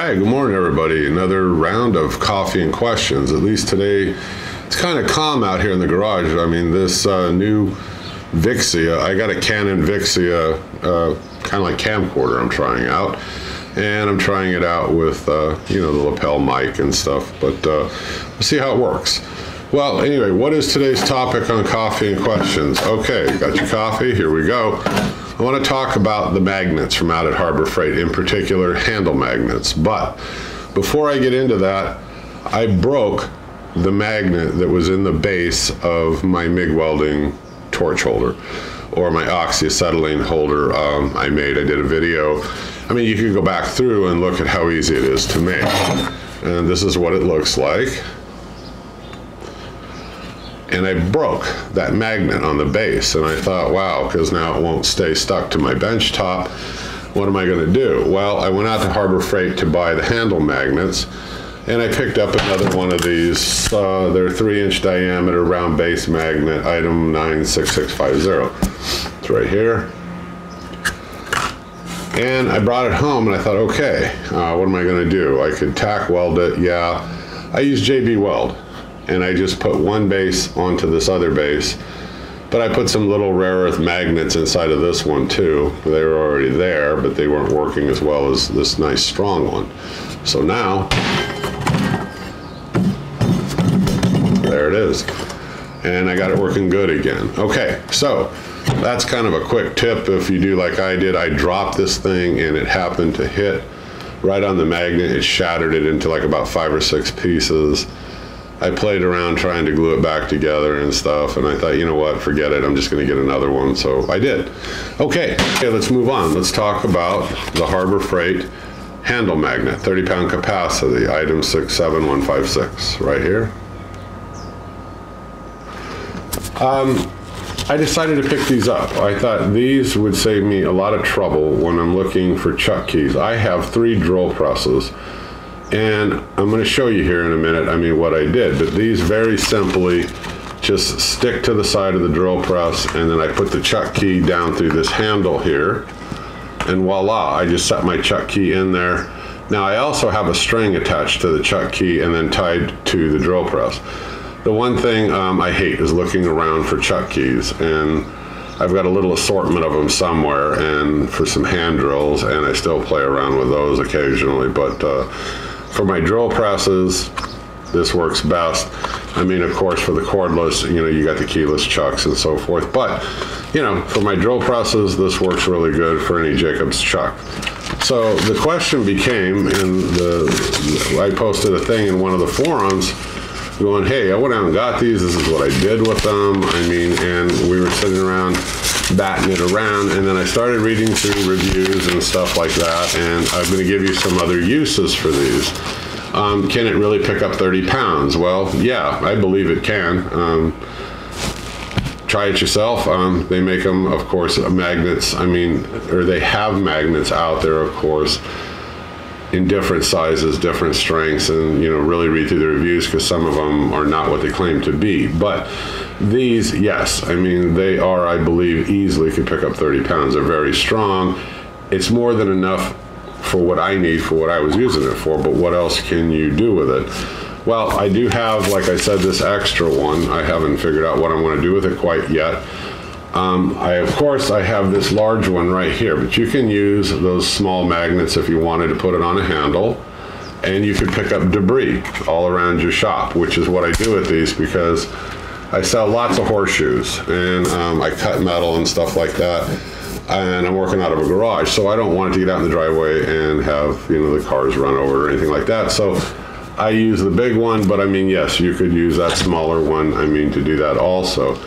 Hi, good morning, everybody. Another round of coffee and questions. At least today, it's kind of calm out here in the garage. I mean, this new Vixia, I got a Canon Vixia, kind of like camcorder I'm trying out. And I'm trying it out with, the lapel mic and stuff, but we'll see how it works. Well, anyway, what is today's topic on coffee and questions? Okay, got your coffee, here we go. I want to talk about the magnets from out at Harbor Freight, in particular handle magnets. But before I get into that, I broke the magnet that was in the base of my MIG welding torch holder, or my oxyacetylene holder I did a video. I mean, you could go back through and look at how easy it is to make. And this is what it looks like. And I broke that magnet on the base, and I thought, wow, because now it won't stay stuck to my bench top. What am I going to do? Well, I went out to Harbor Freight to buy the handle magnets, and I picked up another one of these. They're 3-inch diameter round base magnet, item 96650. It's right here. And I brought it home, and I thought, okay, what am I going to do? I could tack weld it. Yeah, I use JB Weld. And I just put one base onto this other base, but I put some little rare earth magnets inside of this one too. They were already there, but they weren't working as well as this nice strong one. So now, there it is. And I got it working good again. Okay, so that's kind of a quick tip. If you do like I did, I dropped this thing and it happened to hit right on the magnet. It shattered it into like about 5 or 6 pieces. I played around trying to glue it back together and stuff, and I thought, you know what, forget it, I'm just going to get another one, so I did. Okay, let's move on. Let's talk about the Harbor Freight handle magnet, 30-pound capacity, item 67156, right here. I decided to pick these up. I thought these would save me a lot of trouble when I'm looking for chuck keys. I have 3 drill presses. And I'm going to show you here in a minute, what I did. But these very simply just stick to the side of the drill press, and then I put the chuck key down through this handle here. And voila, I just set my chuck key in there. Now I also have a string attached to the chuck key and then tied to the drill press. The one thing I hate is looking around for chuck keys. And I've got a little assortment of them somewhere, and for some hand drills, and I still play around with those occasionally. But for my drill presses, this works best. Of course, for the cordless, you got the keyless chucks and so forth. But, for my drill presses, this works really good for any Jacobs chuck. So the question became, I posted a thing in one of the forums going, hey, I went out and got these. This is what I did with them. And we were sitting around batting it around, and then I started reading through reviews and stuff like that, and I'm going to give you some other uses for these. Can it really pick up 30 pounds? Well, yeah, I believe it can. Try it yourself. They make them, of course, magnets. Or they have magnets out there, of course, in different sizes, different strengths, and really read through the reviews, because some of them are not what they claim to be. But these, yes, they are, I believe, easily could pick up 30 pounds. They're very strong. It's more than enough for what I need, for what I was using it for, but what else can you do with it? Well, I do have, like I said, this extra one. I haven't figured out what I'm going to do with it quite yet. Of course, I have this large one right here, but you can use those small magnets if you wanted to put it on a handle, and you could pick up debris all around your shop, which is what I do with these, because I sell lots of horseshoes, and I cut metal and stuff like that, and I'm working out of a garage, so I don't want it to get out in the driveway and have, the cars run over or anything like that. So I use the big one, but yes, you could use that smaller one, to do that also.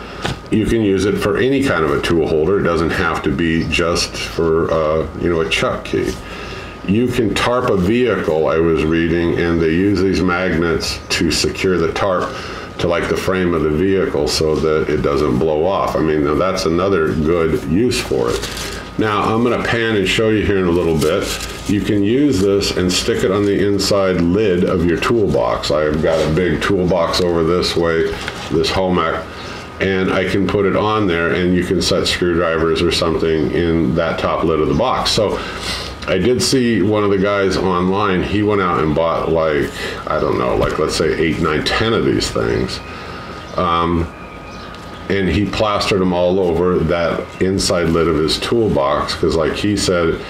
You can use it for any kind of a tool holder. It doesn't have to be just for, a chuck key. You can tarp a vehicle, I was reading, and they use these magnets to secure the tarp to like the frame of the vehicle so that it doesn't blow off. That's another good use for it. Now, I'm going to pan and show you here in a little bit. You can use this and stick it on the inside lid of your toolbox. I've got a big toolbox over this way, this Homek, and I can put it on there, and you can set screwdrivers or something in that top lid of the box. So I did see one of the guys online, he went out and bought like, I don't know, like let's say 8, 9, 10 of these things. And he plastered them all over that inside lid of his toolbox, because like he said,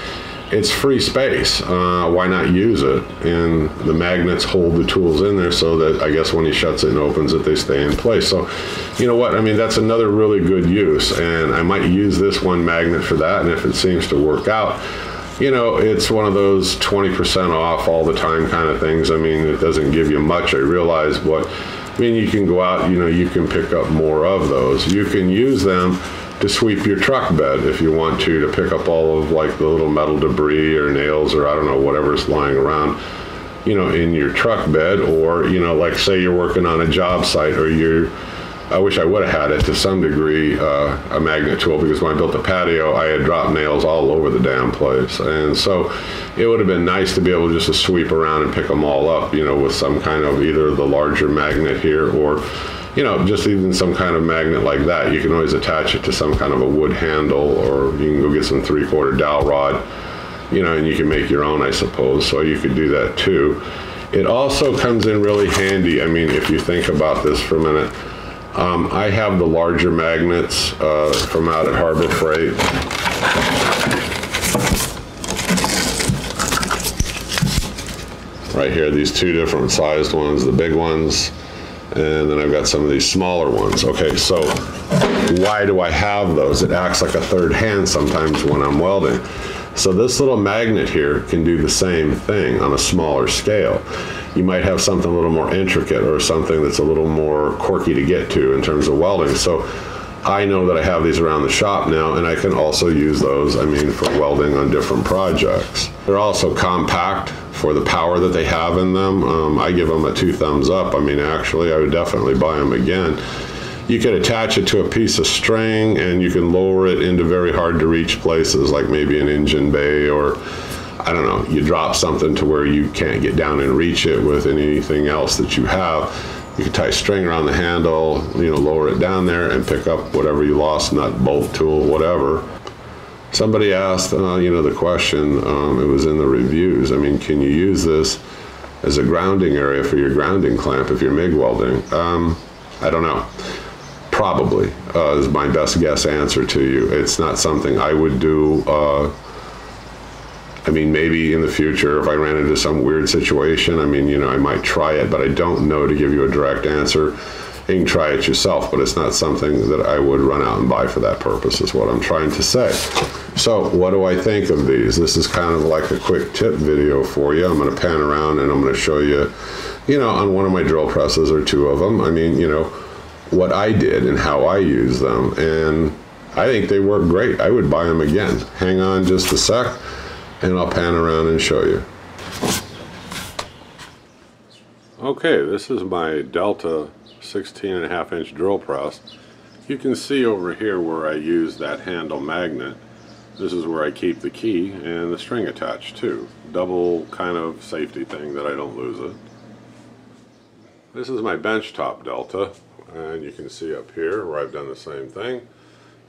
it's free space. Why not use it? And the magnets hold the tools in there so that I guess when he shuts it and opens it, they stay in place. So, you know what? I mean, that's another really good use. And I might use this one magnet for that. And if it seems to work out, you know, it's one of those 20% off all the time kind of things. I mean, it doesn't give you much, I realize, but I mean, you can go out, you know, you can pick up more of those. You can use them to sweep your truck bed if you want to pick up all of like the little metal debris or nails or I don't know, whatever's lying around, you know, in your truck bed. Or, you know, like say you're working on a job site, or I wish I would have had it to some degree, a magnet tool, because when I built the patio, I had dropped nails all over the damn place. And so it would have been nice to be able just to sweep around and pick them all up, you know, with some kind of either the larger magnet here or, you know, just even some kind of magnet like that. You can always attach it to some kind of a wood handle, or you can go get some 3/4 dowel rod, you know, and you can make your own, I suppose. So you could do that too. It also comes in really handy. I mean, if you think about this for a minute, I have the larger magnets from out at Harbor Freight. Right here, these two different sized ones, the big ones, and then I've got some of these smaller ones. Okay, so why do I have those? It acts like a third hand sometimes when I'm welding. So this little magnet here can do the same thing on a smaller scale. You might have something a little more intricate or something that's a little more quirky to get to in terms of welding. So I know that I have these around the shop now, and I can also use those, I mean, for welding on different projects. They're also compact for the power that they have in them. I give them a 2 thumbs up. I mean, actually, I would definitely buy them again. You could attach it to a piece of string, and you can lower it into very hard to reach places, like maybe an engine bay, or I don't know, you drop something to where you can't get down and reach it with anything else that you have. You can tie string around the handle, you know, lower it down there and pick up whatever you lost, nut, bolt, tool, whatever. Somebody asked, you know, the question, it was in the reviews, I mean, can you use this as a grounding area for your grounding clamp if you're MIG welding? I don't know. Probably is my best guess answer to you. It's not something I would do. I mean, maybe in the future if I ran into some weird situation, I mean, you know, I might try it, but I don't know to give you a direct answer. You can try it yourself, but it's not something that I would run out and buy for that purpose, is what I'm trying to say. So what do I think of these? This is kind of like a quick tip video for you. I'm going to pan around and I'm going to show you, you know, on one of my drill presses or 2 of them, I mean, you know, what I did and how I use them. And I think they work great. I would buy them again. Hang on just a sec and I'll pan around and show you. Okay, this is my Delta 16.5-inch drill press. You can see over here where I use that handle magnet. This is where I keep the key and the string attached too. Double kind of safety thing that I don't lose it. This is my benchtop Delta, and you can see up here where I've done the same thing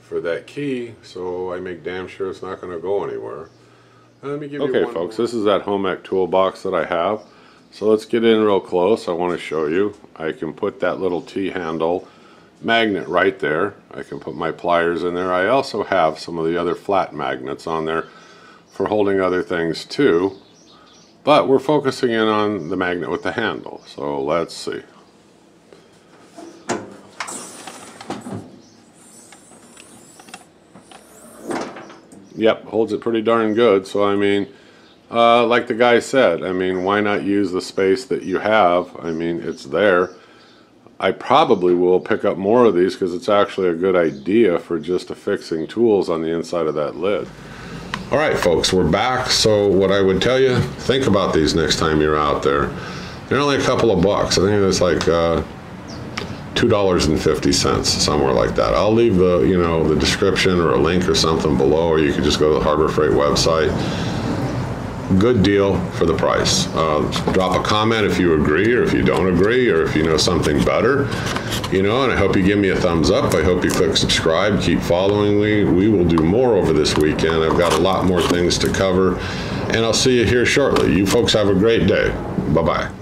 for that key, so I make damn sure it's not going to go anywhere. And let me give you one folks, more. This is that home ec toolbox that I have. So let's get in real close. I want to show you. I can put that little T-handle magnet right there. I can put my pliers in there. I also have some of the other flat magnets on there for holding other things too. But we're focusing in on the magnet with the handle. So let's see. Yep, holds it pretty darn good. So I mean, like the guy said, I mean, why not use the space that you have? I mean, it's there. I probably will pick up more of these because it's actually a good idea for just affixing tools on the inside of that lid. All right, folks, we're back. So what I would tell you, think about these next time you're out there. They're only a couple of bucks. I think it's like $2.50, somewhere like that. I'll leave the, you know, the description or a link or something below, or you could just go to the Harbor Freight website. good deal for the price. Drop a comment if you agree or if you don't agree or if you know something better, and I hope you give me a thumbs up. I hope you click subscribe, keep following me. We will do more over this weekend. I've got a lot more things to cover, and I'll see you here shortly. You folks have a great day. Bye-bye.